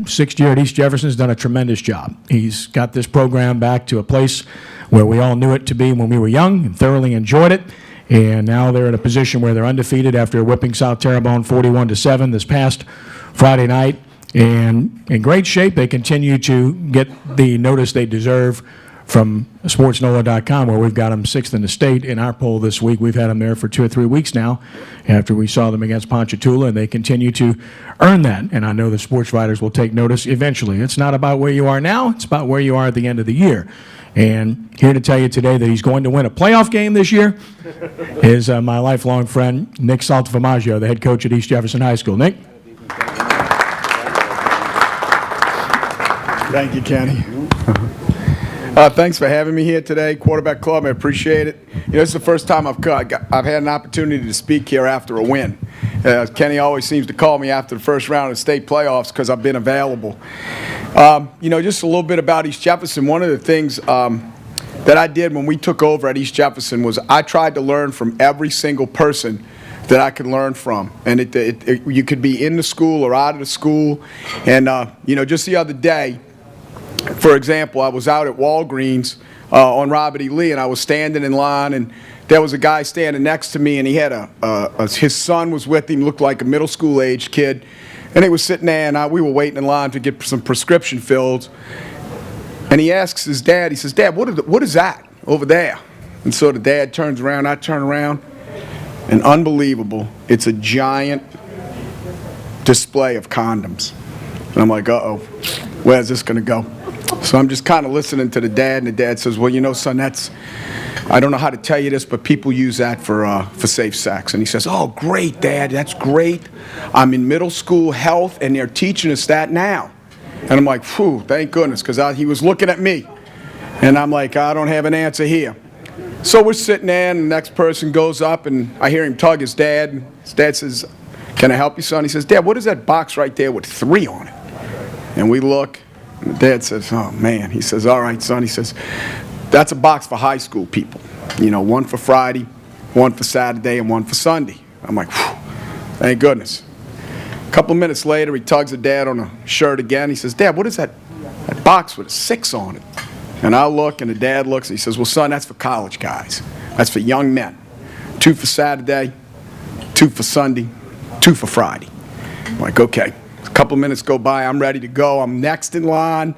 Sixth year at East Jefferson, has done a tremendous job. He's got this program back to a place where we all knew it to be when we were young and thoroughly enjoyed it. And now they're in a position where they're undefeated after whipping South Terrebonne 41-7 this past Friday night. And in great shape. They continue to get the notice they deserve from SportsNola.com, where we've got them 6th in the state in our poll this week. We've had them there for 2 or 3 weeks now after we saw them against Ponchatoula, and they continue to earn that. And I know the sports writers will take notice eventually. It's not about where you are now. It's about where you are at the end of the year. And here to tell you today that he's going to win a playoff game this year is my lifelong friend, Nick Saltaformaggio, the head coach at East Jefferson High School. Nick? Thank you, Kenny. Thanks for having me here today, Quarterback Club. I appreciate it. You know, this is the first time I've had an opportunity to speak here after a win. Kenny always seems to call me after the first round of state playoffs because I've been available. You know, just a little bit about East Jefferson. One of the things that I did when we took over at East Jefferson was I tried to learn from every single person that I could learn from. And you could be in the school or out of the school. And, you know, just the other day, for example, I was out at Walgreens on Robert E. Lee, and I was standing in line, and there was a guy standing next to me, and he had his son was with him, looked like a middle school age kid, and he was sitting there, and we were waiting in line to get some prescription filled. And he asks his dad, he says, "Dad, what is that over there?" And so the dad turns around, I turn around, and unbelievable, it's a giant display of condoms. And I'm like, uh-oh, where's this going to go? So I'm just kind of listening to the dad, and the dad says, "Well, you know, son, I don't know how to tell you this, but people use that for safe sex." And he says, "Oh, great, Dad, that's great. I'm in middle school health, and they're teaching us that now." And I'm like, phew, thank goodness, because he was looking at me. And I'm like, I don't have an answer here. So we're sitting there, and the next person goes up, and I hear him tug his dad. His dad says, "Can I help you, son?" He says, "Dad, what is that box right there with 3 on it?" And we look. And Dad says, "Oh, man." He says, "All right, son." He says, "That's a box for high school people. You know, 1 for Friday, 1 for Saturday, and 1 for Sunday." I'm like, whew, thank goodness. A couple of minutes later, he tugs the dad on the shirt again. He says, "Dad, what is that box with a 6 on it?" And I look, and the dad looks, and he says, "Well, son, that's for college guys. That's for young men. 2 for Saturday, 2 for Sunday, 2 for Friday." I'm like, okay. A couple minutes go by, I'm ready to go. I'm next in line.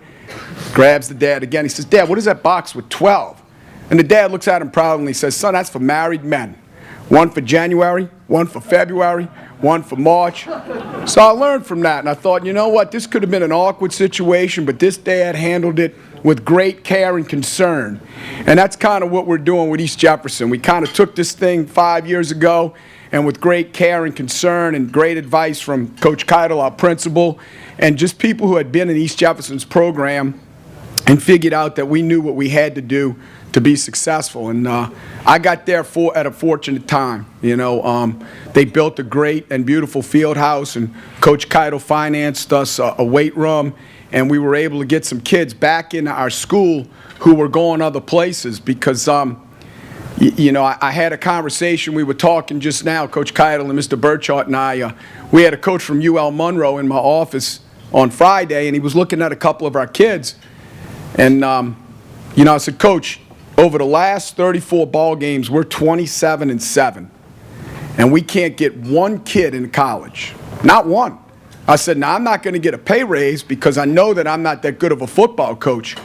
Grabs the dad again. He says, "Dad, what is that box with 12? And the dad looks at him proudly and he says, "Son, that's for married men. 1 for January, 1 for February, 1 for March." So I learned from that, and I thought, you know what, this could have been an awkward situation, but this dad handled it with great care and concern. And that's kind of what we're doing with East Jefferson. We kind of took this thing 5 years ago, and with great care and concern and great advice from Coach Keitel, our principal, and just people who had been in East Jefferson's program, and figured out that we knew what we had to do to be successful. And I got there at a fortunate time. You know, they built a great and beautiful field house, and Coach Keitel financed us a weight room, and we were able to get some kids back into our school who were going other places because you know, I had a conversation. We were talking just now, Coach Keitel and Mr. Burchart and I. We had a coach from UL Monroe in my office on Friday, and he was looking at a couple of our kids. And, you know, I said, "Coach, over the last 34 ball games, we're 27-7. And we can't get one kid in college. Not one." I said, "Now, I'm not going to get a pay raise because I know that I'm not that good of a football coach.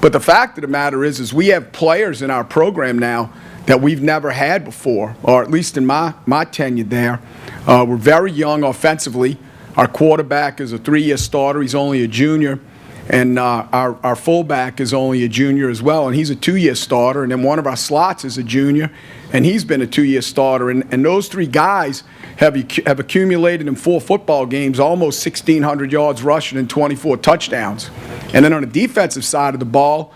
But the fact of the matter is we have players in our program now that we've never had before, or at least in my tenure there. We're very young offensively. Our quarterback is a 3-year starter. He's only a junior. And our fullback is only a junior as well, and he's a 2-year starter. And then one of our slots is a junior, and he's been a 2-year starter. And those 3 guys have accumulated in 4 football games almost 1,600 yards rushing and 24 touchdowns. And then on the defensive side of the ball,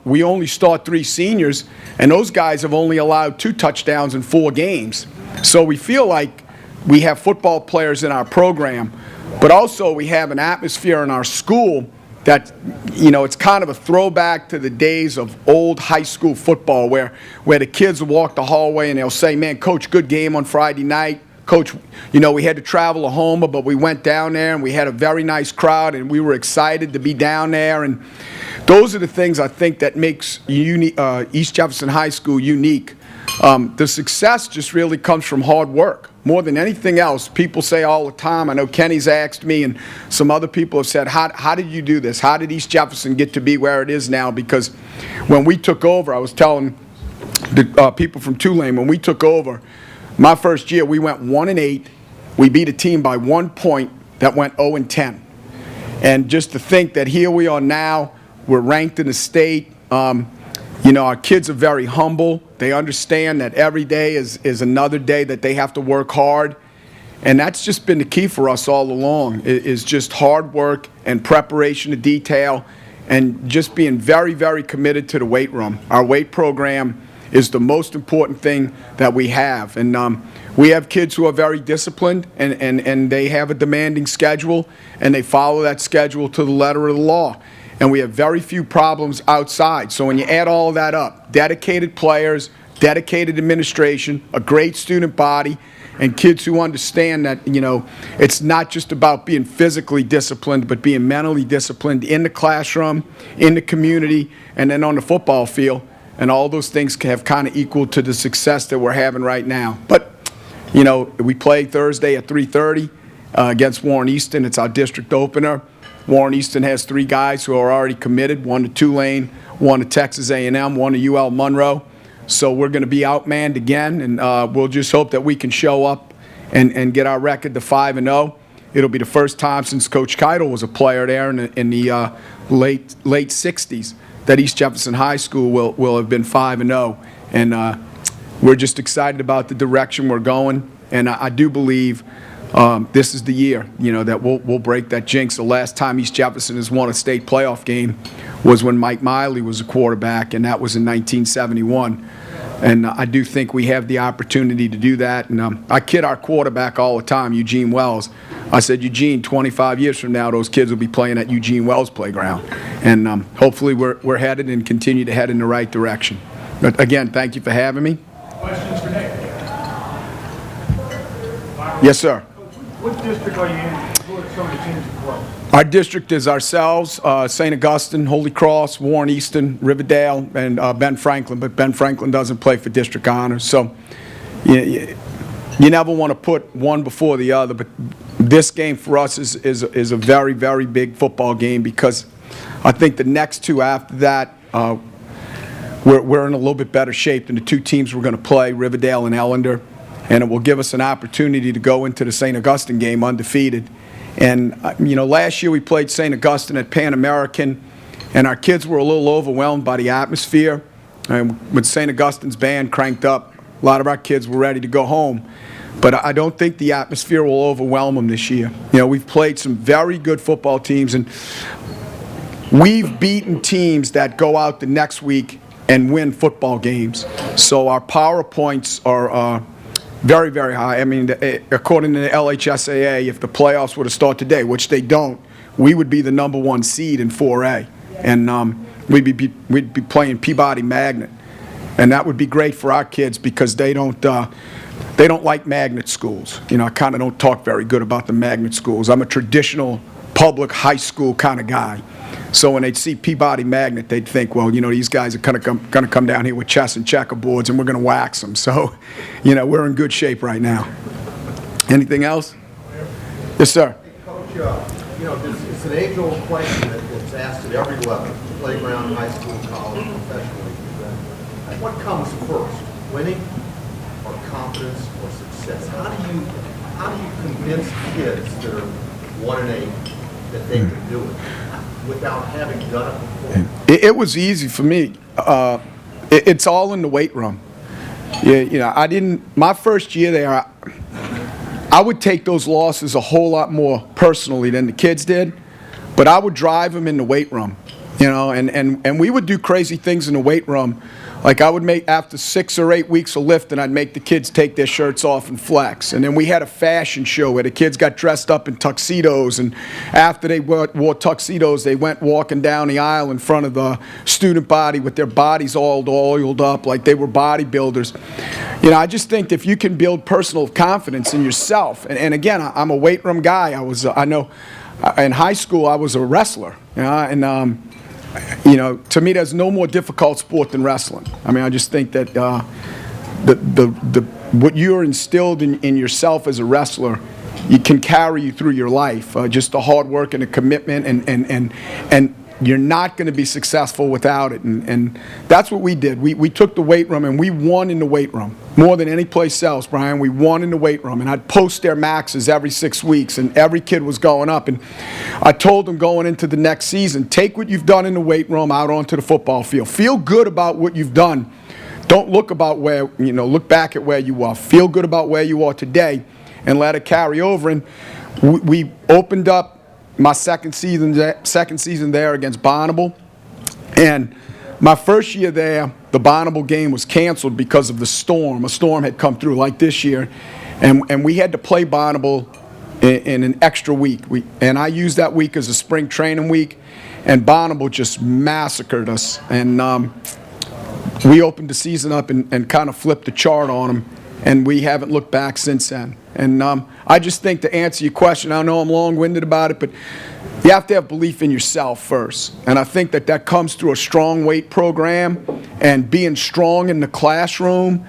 we only start 3 seniors, and those guys have only allowed 2 touchdowns in 4 games. So we feel like we have football players in our program, but also we have an atmosphere in our school that, you know, it's kind of a throwback to the days of old high school football where the kids will walk the hallway and they'll say, "Man, Coach, good game on Friday night. Coach, you know, we had to travel to Homer, but we went down there and we had a very nice crowd and we were excited to be down there. And those are the things I think that makes East Jefferson High School unique. The success just really comes from hard work. More than anything else, people say all the time, I know Kenny's asked me and some other people have said, how did you do this? How did East Jefferson get to be where it is now? Because when we took over, I was telling the people from Tulane, when we took over, my first year, we went 1-8. We beat a team by 1 point that went 0-10. And just to think that here we are now, we're ranked in the state. You know, our kids are very humble. They understand that every day is another day that they have to work hard. And that's just been the key for us all along, is just hard work and preparation to detail and just being very, very committed to the weight room. Our weight program is the most important thing that we have. And we have kids who are very disciplined and they have a demanding schedule and they follow that schedule to the letter of the law. And we have very few problems outside. So when you add all of that up, dedicated players, dedicated administration, a great student body, and kids who understand that, you know, it's not just about being physically disciplined, but being mentally disciplined in the classroom, in the community, and then on the football field. And all those things have kind of equal to the success that we're having right now. But, you know, we play Thursday at 3:30 against Warren Easton. It's our district opener. Warren Easton has 3 guys who are already committed, one to Tulane, one to Texas A&M, one to UL Monroe. So we're going to be outmanned again, and we'll just hope that we can show up and get our record to 5-0. It'll be the first time since Coach Keitel was a player there in the late 60s that East Jefferson High School will have been 5-0. And we're just excited about the direction we're going, and I do believe this is the year, you know, that we'll break that jinx. The last time East Jefferson has won a state playoff game was when Mike Miley was a quarterback, and that was in 1971. And I do think we have the opportunity to do that. And I kid our quarterback all the time, Eugene Wells. I said, Eugene, 25 years from now, those kids will be playing at Eugene Wells Playground. And hopefully we're headed and continue to head in the right direction. But again, thank you for having me. Questions for Nick? Yes, sir. What district are you in? Who are some of the teams you play? Our district is ourselves, St. Augustine, Holy Cross, Warren Easton, Riverdale, and Ben Franklin. But Ben Franklin doesn't play for district honors. So you never want to put one before the other. But this game for us is a very, very big football game, because I think the next 2 after that, we're in a little bit better shape than the 2 teams we're going to play, Riverdale and Ellender. And it will give us an opportunity to go into the St. Augustine game undefeated. And, you know, last year we played St. Augustine at Pan American, and our kids were a little overwhelmed by the atmosphere. And when St. Augustine's band cranked up, a lot of our kids were ready to go home. But I don't think the atmosphere will overwhelm them this year. You know, we've played some very good football teams, and we've beaten teams that go out the next week and win football games. So our power points are very, very high. I mean, according to the LHSAA, if the playoffs were to start today, which they don't, we would be the #1 seed in 4A. And we'd be playing Peabody Magnet. And that would be great for our kids, because they don't like magnet schools. You know, I kind of don't talk very good about the magnet schools. I'm a traditional public high school kind of guy. So when they'd see Peabody Magnet, they'd think, well, you know, these guys are going to come down here with chess and checkerboards, and we're going to wax them. So, you know, we're in good shape right now. Anything else? Yes, sir. Hey, Coach, you know, it's an age-old question that's asked at every level, playground, high school, college, professionally. What comes first, winning or confidence or success? How do you convince kids that are 1-8 that they can do it without having done it before? It was easy for me. It's all in the weight room. You know, my first year there, I would take those losses a whole lot more personally than the kids did, but I would drive them in the weight room, you know, and we would do crazy things in the weight room. Like I would make, after 6 or 8 weeks of lifting, I'd make the kids take their shirts off and flex. And then we had a fashion show where the kids got dressed up in tuxedos, and after they wore tuxedos, they went walking down the aisle in front of the student body with their bodies all oiled up like they were bodybuilders. You know, I just think if you can build personal confidence in yourself, and again, I'm a weight room guy. I know in high school I was a wrestler, you know, and you know, to me, there's no more difficult sport than wrestling. I mean, I just think that what you're instilled in yourself as a wrestler, you can carry you through your life. Just the hard work and the commitment, and you're not going to be successful without it. And that's what we did. We took the weight room and we won in the weight room more than any place else, Brian. We won in the weight room, and I'd post their maxes every 6 weeks, and every kid was going up. And I told them going into the next season, take what you've done in the weight room out onto the football field. Feel good about what you've done. Don't look about where, you know, look back at where you are. Feel good about where you are today and let it carry over. And we opened up my second season there against Bonneville. And my first year there, the Bonneville game was canceled because of the storm. A storm had come through like this year. And we had to play Bonneville in an extra week. And I used that week as a spring training week. And Bonneville just massacred us. And we opened the season up and kind of flipped the chart on them. And we haven't looked back since then. And I just think, to answer your question, I know I'm long-winded about it, but you have to have belief in yourself first. And I think that comes through a strong weight program and being strong in the classroom,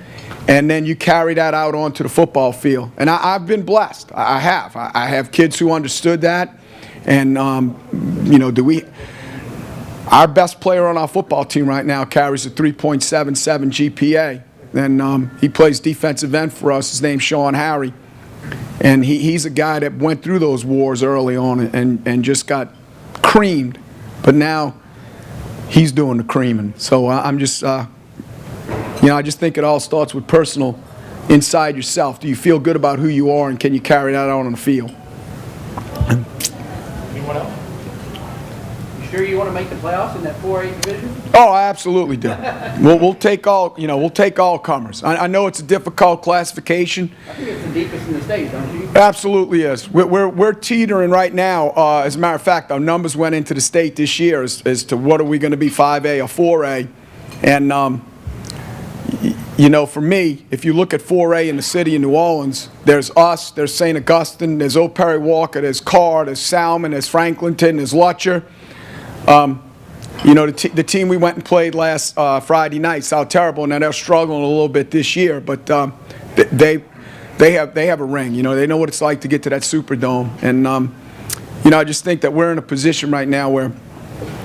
and then you carry that out onto the football field. And I've been blessed. I have. I have kids who understood that. And, you know, our best player on our football team right now carries a 3.77 GPA. And he plays defensive end for us. His name's Sean Harry. And he's a guy that went through those wars early on and just got creamed. But now he's doing the creaming. So I'm just, you know, I just think it all starts with personal inside yourself. Do you feel good about who you are, and can you carry that out on the field? Anyone else? You sure you want to make the playoffs in that 4A division? Oh, I absolutely do. We'll take all, you know, we'll take all comers. I know it's a difficult classification. I think it's the deepest in the state, don't you? Absolutely is. We're teetering right now. As a matter of fact, our numbers went into the state this year as to what are we going to be, 5A or 4A. And, you know, for me, if you look at 4A in the city of New Orleans, there's us, there's St. Augustine, there's Old Perry Walker, there's Carr, there's Salmon, there's Franklinton, there's Lutcher. You know, the team we went and played last Friday night, Saltaformaggio, now they're struggling a little bit this year, but they have a ring. You know, they know what it's like to get to that Superdome. And, you know, I just think that we're in a position right now where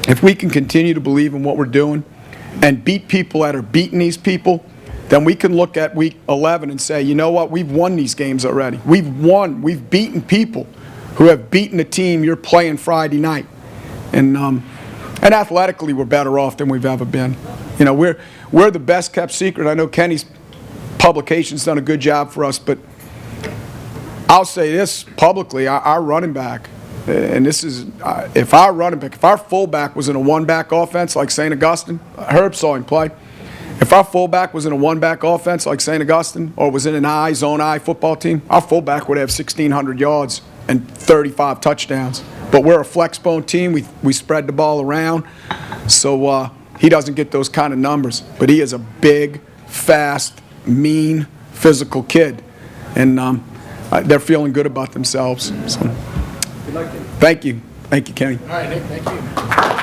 if we can continue to believe in what we're doing and beat people that are beating these people, then we can look at week 11 and say, you know what, we've won these games already. We've beaten people who have beaten the team you're playing Friday night. And athletically, we're better off than we've ever been. You know, we're the best kept secret. I know Kenny's publication's done a good job for us, but I'll say this publicly: our running back, and this is if our fullback was in a one-back offense like St. Augustine, Herb saw him play. If our fullback was in a one-back offense like St. Augustine, or was in an zone I football team, our fullback would have 1,600 yards and 35 touchdowns. But we're a flex-bone team. We spread the ball around. So he doesn't get those kind of numbers. But he is a big, fast, mean, physical kid. And they're feeling good about themselves. So. Good luck to you. Thank you. Thank you, Kenny. All right, Nick, thank you.